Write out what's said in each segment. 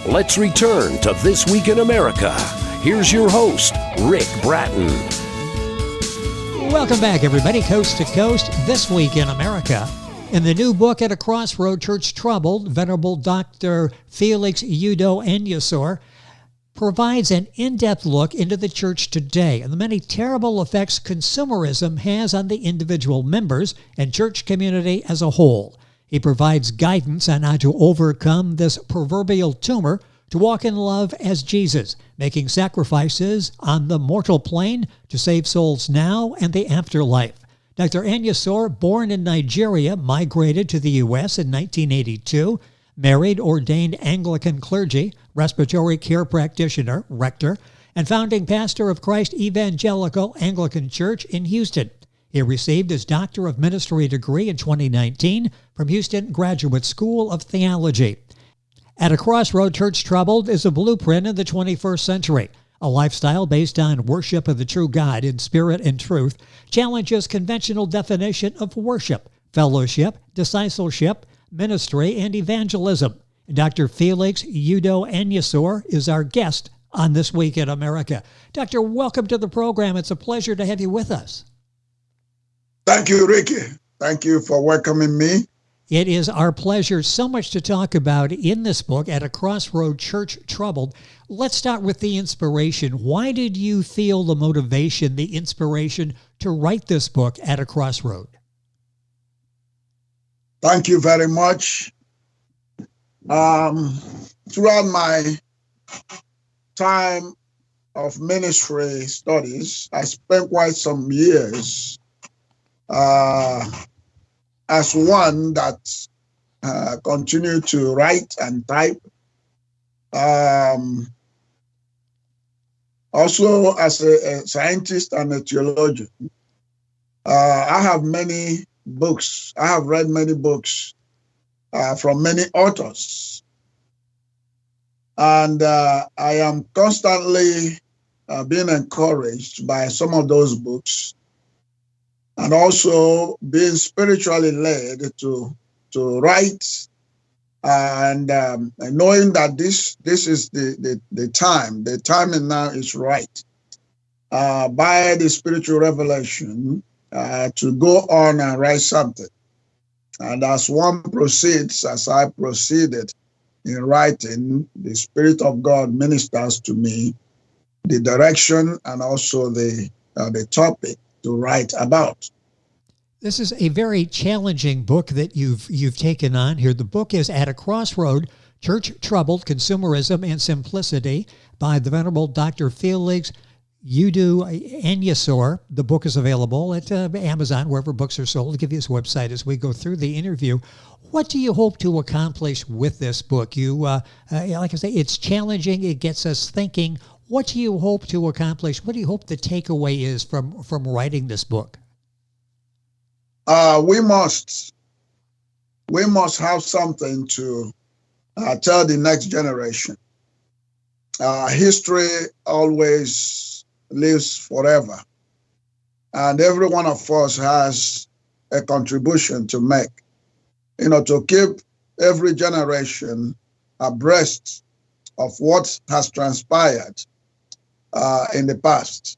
Let's return to This Week in America. Here's your host, Rick Bratton. Welcome back, everybody, coast to coast, This Week in America. In the new book, At a Crossroad, Church Troubled, Venerable Dr. Felix Udo Anyasor provides an in-depth look into the church today and the many terrible effects consumerism has on the individual members and church community as a whole. He provides guidance on how to overcome this proverbial tumor to walk in love as Jesus, making sacrifices on the mortal plane to save souls now and the afterlife. Dr. Anyasor, born in Nigeria, migrated to the U.S. in 1982, married ordained Anglican clergy, respiratory care practitioner, rector, and founding pastor of Christ Evangelical Anglican Church in Houston. He received his Doctor of Ministry degree in 2019 from Houston Graduate School of Theology. At a Crossroad, Church Troubled is a blueprint in the 21st century. A lifestyle based on worship of the true God in spirit and truth challenges conventional definition of worship, fellowship, discipleship, ministry, and evangelism. Dr. Felix Udo Anyasor is our guest on This Week in America. Doctor, welcome to the program. It's a pleasure to have you with us. Thank you, Ricky. Thank you for welcoming me. It is our pleasure. So much to talk about in this book, At a Crossroad, Church Troubled. Let's start with the inspiration. Why did you feel the motivation, the inspiration to write this book, At a Crossroad? Thank you very much. Throughout my time of ministry studies, I spent quite some years as one that continued to write and type. Also as a scientist and a theologian. I have many books. I have read many books from many authors. And I am constantly being encouraged by some of those books, and also being spiritually led to write, and knowing that this is the time. The timing now is right by the spiritual revelation to go on and write something. And as one proceeds, as I proceeded in writing, the Spirit of God ministers to me the direction and also the topic to write about. This is a very challenging book that you've taken on here. The book is At a Crossroad, Church Troubled, Consumerism and Simplicity by the Venerable Dr. Felix Udo Anyasor. The book is available at Amazon, wherever books are sold. I'll give you his website as we go through the interview. What do you hope to accomplish with this book? You, like I say, it's challenging. It gets us thinking. What do you hope to accomplish? What do you hope the takeaway is from writing this book? We must have something to tell the next generation. History always lives forever, and every one of us has a contribution to make, to keep every generation abreast of what has transpired in the past.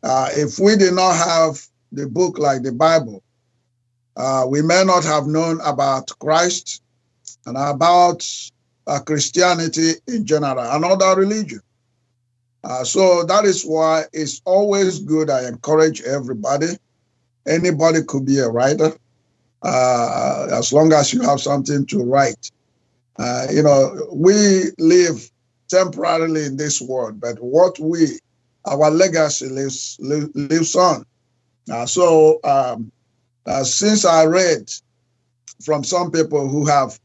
If we did not have the book like the Bible, we may not have known about Christ and about Christianity in general and other religions. So that is why it's always good. I encourage everybody. Anybody could be a writer, as long as you have something to write. We live temporarily in this world, but our legacy lives on. Since I read from some people who have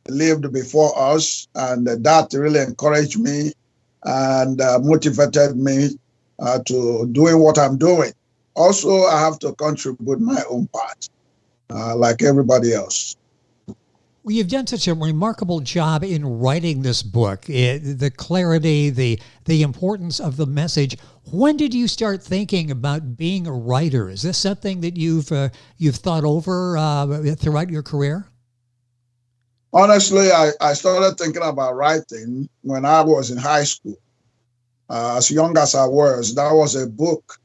lived before us, and that really encouraged me and motivated me to doing what I'm doing. Also, I have to contribute my own part, like everybody else. Well, you've done such a remarkable job in writing this book. The clarity, the importance of the message. When did you start thinking about being a writer? Is this something that you've thought over throughout your career? Honestly, I started thinking about writing when I was in high school. As young as I was, that was a book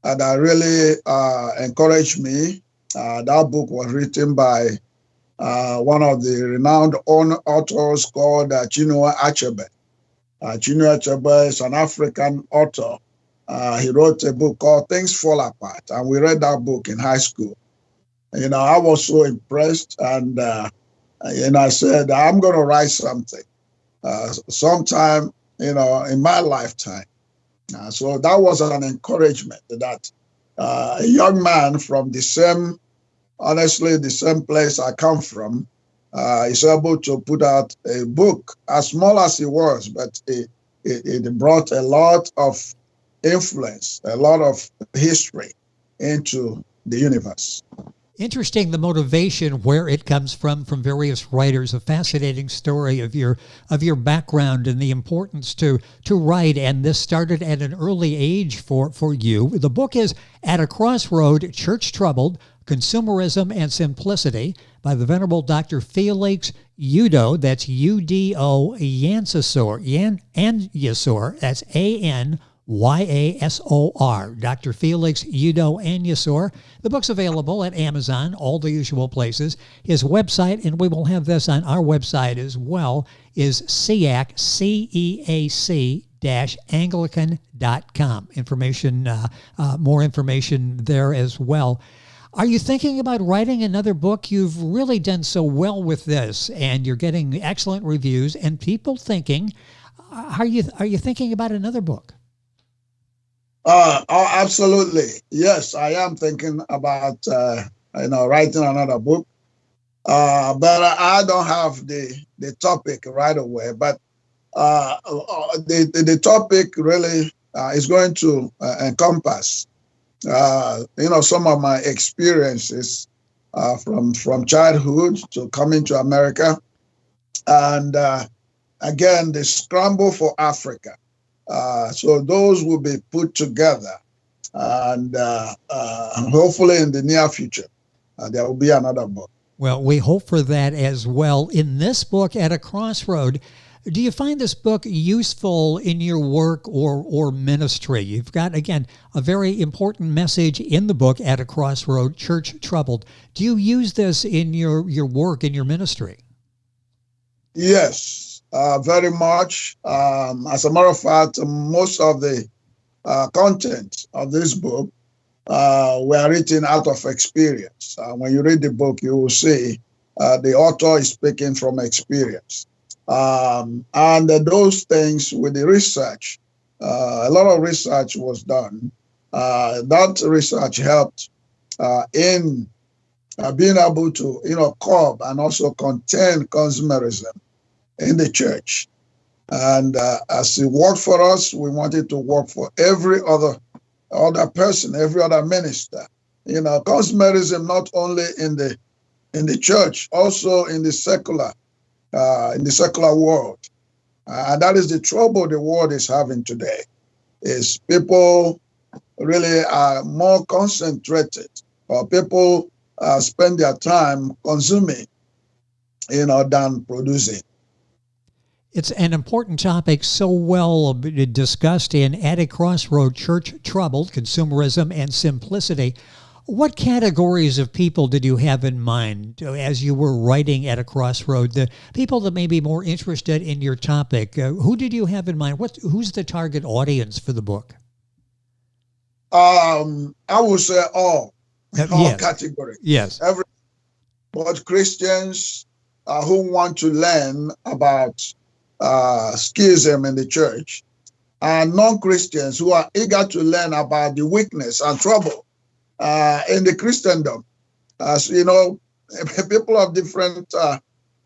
that really encouraged me. That book was written by one of the renowned authors called Chinua Achebe. Chinua Achebe is an African author. He wrote a book called Things Fall Apart, and we read that book in high school. I was so impressed, and I said, I'm going to write something sometime, in my lifetime. So that was an encouragement that a young man from honestly, the same place I come from, is able to put out a book, as small as it was, but it brought a lot of influence, a lot of history into the universe. Interesting, the motivation, where it comes from various writers. A fascinating story of your background and the importance to write. And this started at an early age for you. The book is At a Crossroad, Church Troubled, Consumerism and Simplicity, by the Venerable Dr. Felix Udo, that's Udo Anyasor, that's Anyasor, Dr. Felix Udo Anyasor. The book's available at Amazon, all the usual places. His website, and we will have this on our website as well, is CEAC, CEAC-Anglican.com. More information there as well. Are you thinking about writing another book? You've really done so well with this, and you're getting excellent reviews, and people thinking, are you thinking about another book? Oh, absolutely. Yes, I am thinking about writing another book. But I don't have the topic right away. But the topic really is going to encompass some of my experiences from childhood to coming to America, and again the scramble for Africa. So those will be put together, and hopefully in the near future there will be another book. Well, we hope for that as well. In this book, At a Crossroad, do you find this book useful in your work or ministry? You've got, again, a very important message in the book, At a Crossroad, Church Troubled. Do you use this in your work, in your ministry? Yes, very much. As a matter of fact, most of the content of this book were written out of experience. When you read the book, you will see the author is speaking from experience. And those things with the research, a lot of research was done. That research helped in being able to, curb and also contain consumerism in the church. And as it worked for us, we wanted to work for every other person, every other minister. Consumerism not only in the church, also in the secular world. And that is the trouble the world is having today, is people really are more concentrated, or people spend their time consuming, than producing. It's an important topic, so well discussed in At a Crossroad, Church Troubled, Consumerism and Simplicity. What categories of people did you have in mind as you were writing At a Crossroad? The people that may be more interested in your topic, who did you have in mind? Who's the target audience for the book? I would say all Yes. categories. Yes. But Christians who want to learn about schism in the church, and non-Christians who are eager to learn about the weakness and trouble in the Christendom. As you know, people of different,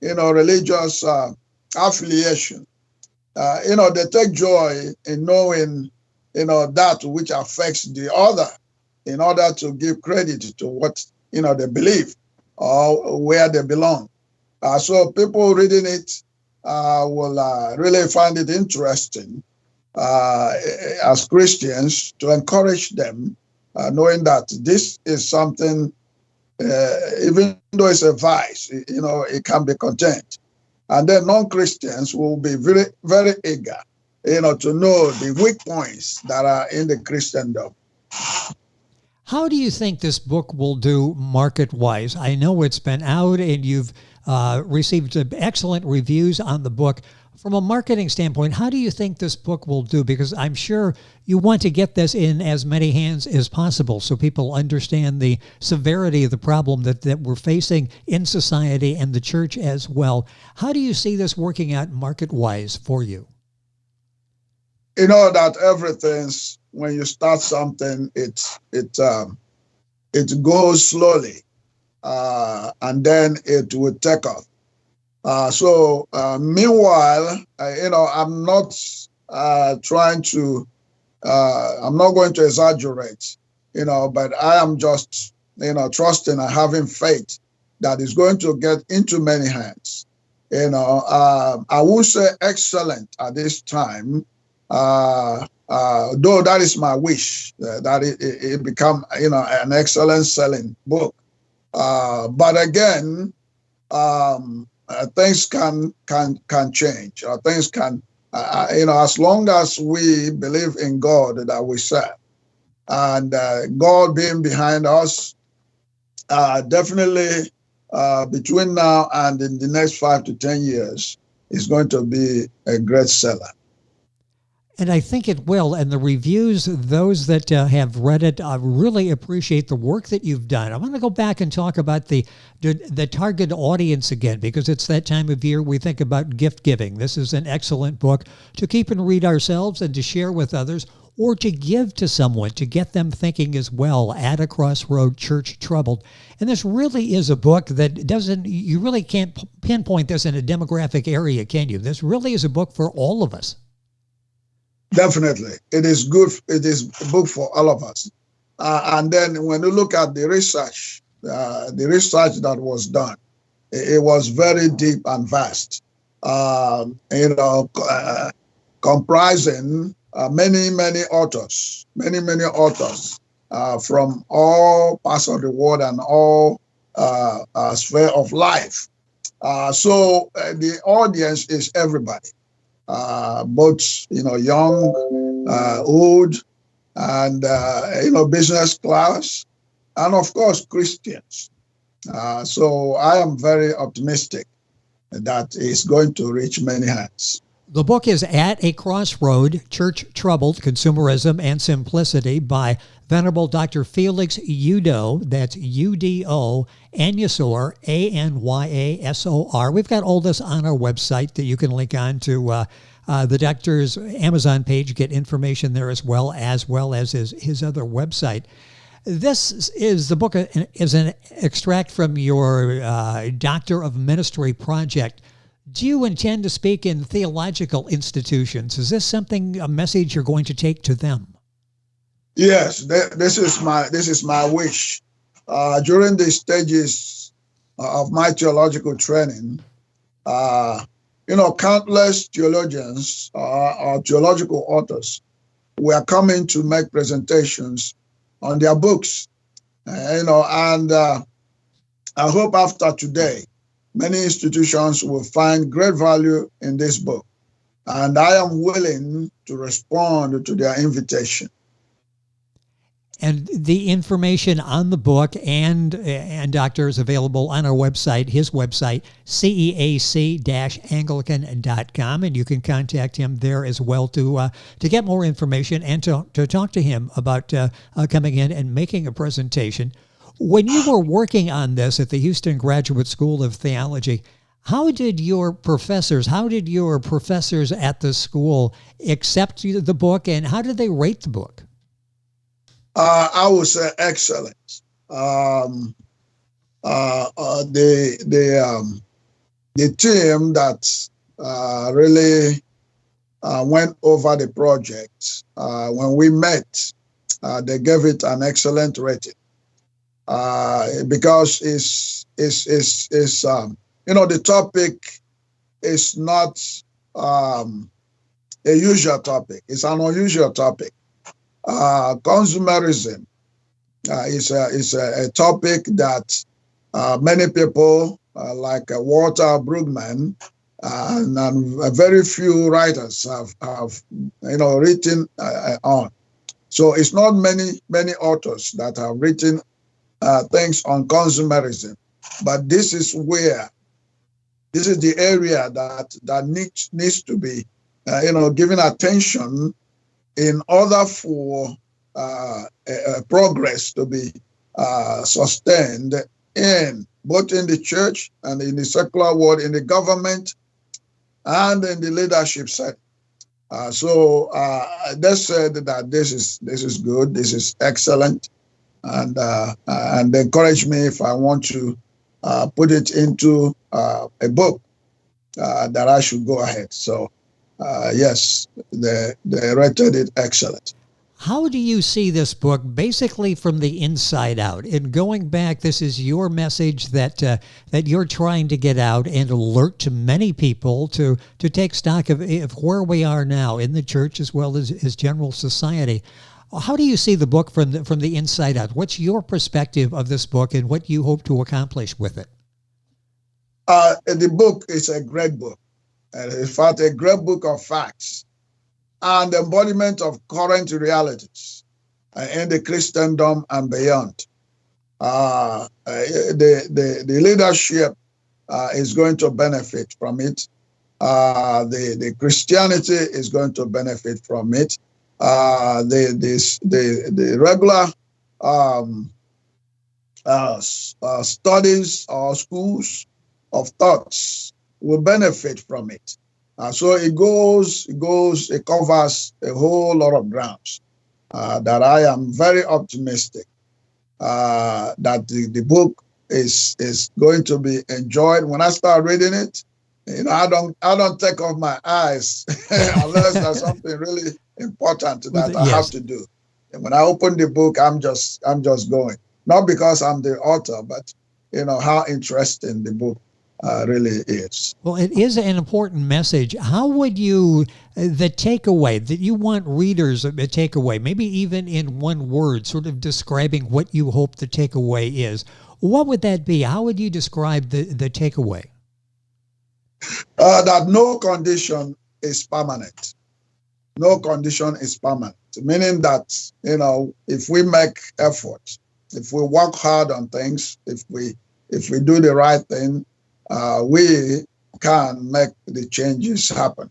religious affiliation, they take joy in knowing, that which affects the other, in order to give credit to what, they believe or where they belong. So people reading it will really find it interesting as Christians, to encourage them, knowing that this is something even though it's a vice, it can be contained. And then non-Christians will be very, very eager, to know the weak points that are in the Christendom. How do you think this book will do market-wise? I know it's been out and you've received excellent reviews on the book. From a marketing standpoint, how do you think this book will do? Because I'm sure you want to get this in as many hands as possible so people understand the severity of the problem that we're facing in society and the church as well. How do you see this working out market-wise for you? You know that everything's, when you start something, it goes slowly, and then it will take off. Meanwhile, I'm not I'm not going to exaggerate, but I am just, trusting and having faith that it's going to get into many hands. I would say excellent at this time, though that is my wish, that it become, an excellent selling book. But again, things can change. Things can, as long as we believe in God that we serve, and God being behind us, definitely between now and in the next 5 to 10 years, is going to be a great seller. And I think it will. And the reviews, those that have read it, really appreciate the work that you've done. I want to go back and talk about the target audience again, because it's that time of year we think about gift giving. This is an excellent book to keep and read ourselves and to share with others, or to give to someone to get them thinking as well. At a Crossroad, Church Troubled. And this really is a book that you really can't pinpoint this in a demographic area, can you? This really is a book for all of us. Definitely. It is good. It is a book for all of us. And then when you look at the research that was done, it was very deep and vast, comprising many authors from all parts of the world and all sphere of life. So the audience is everybody. Both young, old, and business class, and of course Christians. So I am very optimistic that it's going to reach many hands. The book is At a Crossroad, Church Troubled, Consumerism and Simplicity by Venerable Dr. Felix Udo, that's UDO, Anyasor, ANYASOR. We've got all this on our website that you can link on to the doctor's Amazon page, get information there as well as his other website. This is the book is an extract from your Doctor of Ministry project. Do you intend to speak in theological institutions? Is this a message you're going to take to them? Yes, this is my wish. During the stages of my theological training, countless theologians or theological authors were coming to make presentations on their books. And I hope after today, many institutions will find great value in this book, and I am willing to respond to their invitation. And the information on the book and Doctor is available on our website, his website, ceac-anglican.com, and you can contact him there as well to get more information and to talk to him about coming in and making a presentation. When you were working on this at the Houston Graduate School of Theology, how did your professors at the school accept the book, and how did they rate the book? I would say excellent. The team that really went over the project, when we met, they gave it an excellent rating. Because the topic is not a usual topic. It's an unusual topic. Consumerism It's a topic that many people, like Walter Brueggemann, and very few writers have written on. So it's not many authors that have written things on consumerism, but this is the area that needs to be given attention in order for progress to be sustained in both in the church and in the secular world, in the government and in the leadership setting. So they said that this is good, this is excellent, and they encourage me if I want to put it into a book that I should go ahead. So yes, they rated it excellent. How do you see this book basically from the inside out? And going back, this is your message that you're trying to get out and alert to many people to take stock of where we are now in the church as well as general society. How do you see the book from the inside out? What's your perspective of this book and what you hope to accomplish with it? The book is a great book. In fact, a great book of facts and embodiment of current realities in the Christendom and beyond. The leadership is going to benefit from it. The Christianity is going to benefit from it. The regular studies or schools of thoughts will benefit from it. So it covers a whole lot of grounds that I am very optimistic that the book is going to be enjoyed. When I start reading it, I don't take off my eyes unless there's something really important that I have to do. And when I open the book, I'm just going. Not because I'm the author, but how interesting the book really is. Well, it is an important message. How would you, the takeaway that you want readers to take away, maybe even in one word, sort of describing what you hope the takeaway is, what would that be? How would you describe the takeaway? That no condition is permanent. No condition is permanent, meaning that, if we make effort, if we work hard on things, if we do the right thing, we can make the changes happen.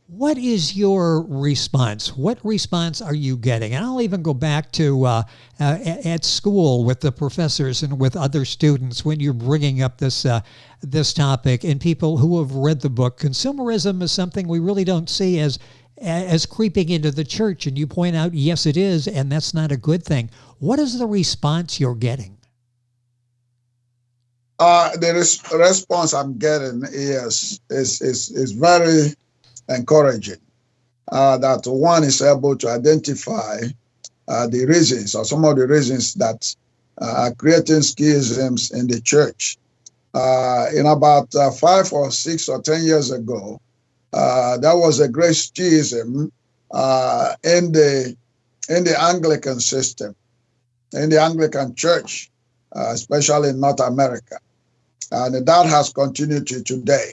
What is your response? What response are you getting? And I'll even go back to at school with the professors and with other students when you're bringing up this topic and people who have read the book. Consumerism is something we really don't see as creeping into the church. And you point out, yes, it is, and that's not a good thing. What is the response you're getting? The response I'm getting is very encouraging. That one is able to identify the reasons or some of the reasons that are creating schisms in the church. In about 5 or 6 or 10 years ago, there was a great schism in the Anglican system, in the Anglican church, especially in North America. And that has continued to today.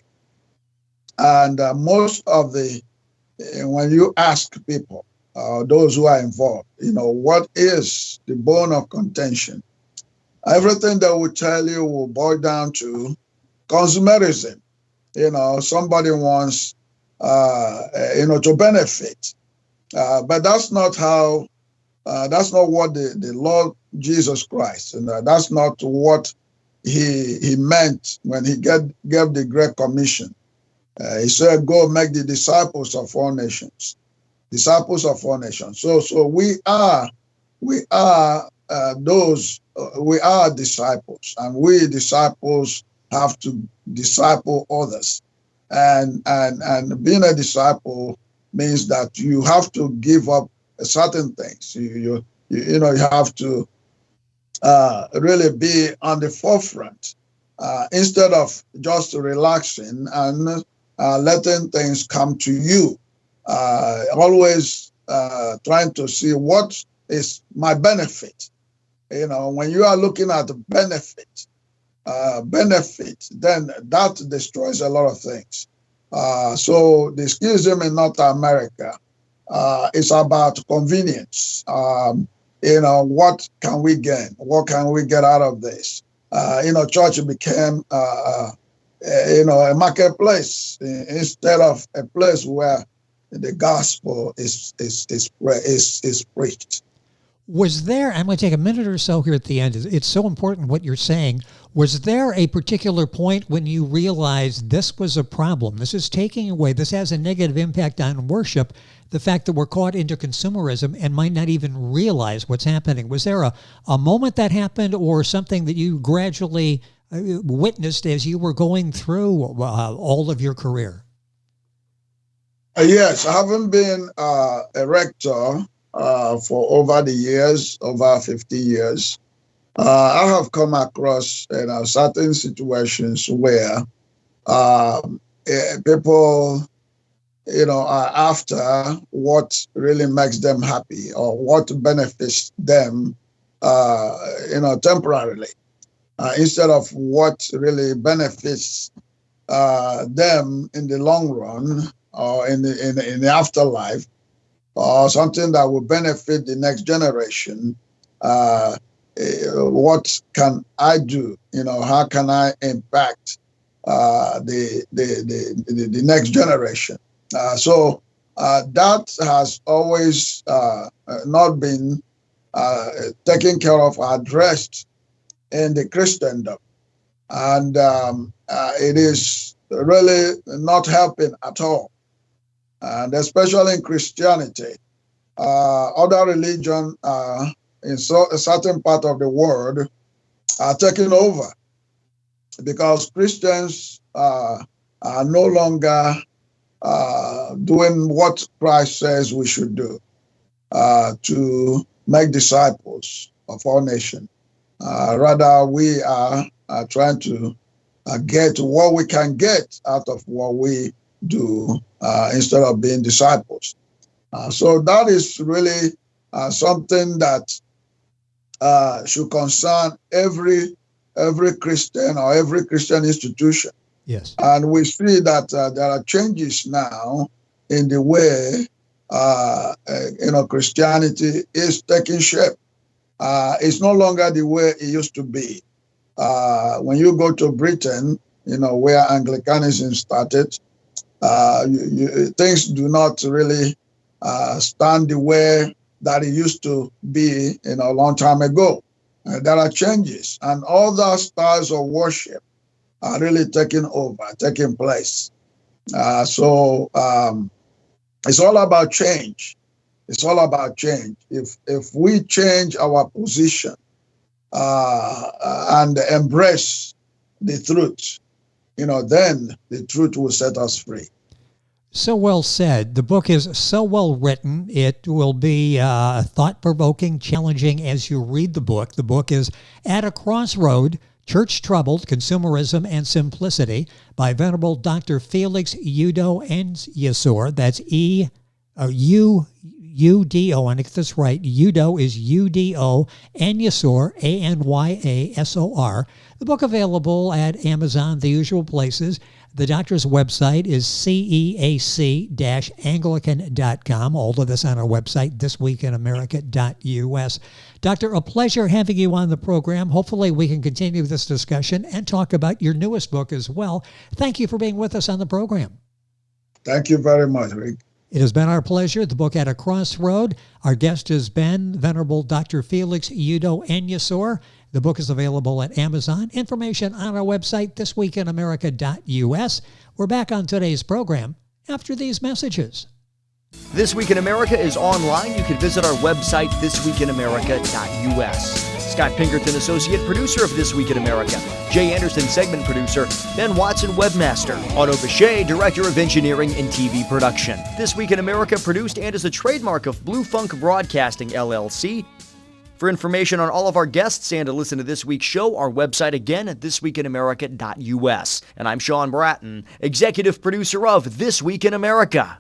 And most of when you ask people, those who are involved, what is the bone of contention? Everything they will tell you will boil down to consumerism. Somebody wants, to benefit. But that's not what the Lord Jesus Christ, that's not what he meant when he gave the Great Commission. He said, go make the disciples of all nations. Disciples of all nations. So we are disciples, and we disciples have to disciple others. And being a disciple means that you have to give up certain things. You have to really be on the forefront instead of just relaxing and letting things come to you. Always trying to see what is my benefit. When you are looking at the benefit, then that destroys a lot of things. So the schism in North America is about convenience. What can we gain? What can we get out of this? Church became, a marketplace instead of a place where the gospel is preached. Was there, I'm going to take a minute or so here at the end. It's so important what you're saying. Was there a particular point when you realized this was a problem? This is taking away, this has a negative impact on worship, the fact that we're caught into consumerism and might not even realize what's happening. Was there a moment that happened, or something that you gradually witnessed as you were going through all of your career? Yes, having been a rector for over the years, over 50 years, I have come across certain situations where people are after what really makes them happy or what benefits them temporarily, instead of what really benefits them in the long run or in the afterlife, or something that will benefit the next generation. What can I do? How can I impact the next generation? So that has always not been taken care of, addressed in the Christendom, and it is really not helping at all. And especially in Christianity, other religions in a certain part of the world are taking over, because Christians are no longer doing what Christ says we should do to make disciples of all nations. Rather, we are trying to get what we can get out of what we do instead of being disciples. So that is really something that should concern every Christian or every Christian institution. Yes. And we see that there are changes now in the way Christianity is taking shape. It's no longer the way it used to be. When you go to Britain, where Anglicanism started, things do not really stand the way that it used to be a long time ago. There are changes, and all those styles of worship are really taking place. So it's all about change. It's all about change. If we change our position and embrace the truth, then the truth will set us free. So well said. The book is so well written. It will be thought-provoking, challenging as you read the book. The book is At a Crossroad, Church Troubled, Consumerism and Simplicity by Venerable Dr. Felix Udo Anyasor. That's U-D-O, and I get this right. Udo is U-D-O, Anyasor, A-N-Y-A-S-O-R. The book available at Amazon, the usual places. The doctor's website is ceac-anglican.com. All of this on our website, thisweekinamerica.us. Doctor, a pleasure having you on the program. Hopefully we can continue this discussion and talk about your newest book as well. Thank you for being with us on the program. Thank you very much, Rick. It has been our pleasure. The book At a Crossroad. Our guest has been Venerable Dr. Felix Udo Anyasor. The book is available at Amazon. Information on our website, thisweekinamerica.us. We're back on today's program after these messages. This Week in America is online. You can visit our website, thisweekinamerica.us. Scott Pinkerton, Associate Producer of This Week in America. Jay Anderson, Segment Producer. Ben Watson, Webmaster. Otto Bechet, Director of Engineering and TV Production. This Week in America produced and is a trademark of Blue Funk Broadcasting, LLC. For information on all of our guests and to listen to this week's show, our website again at thisweekinamerica.us. And I'm Sean Bratton, Executive Producer of This Week in America.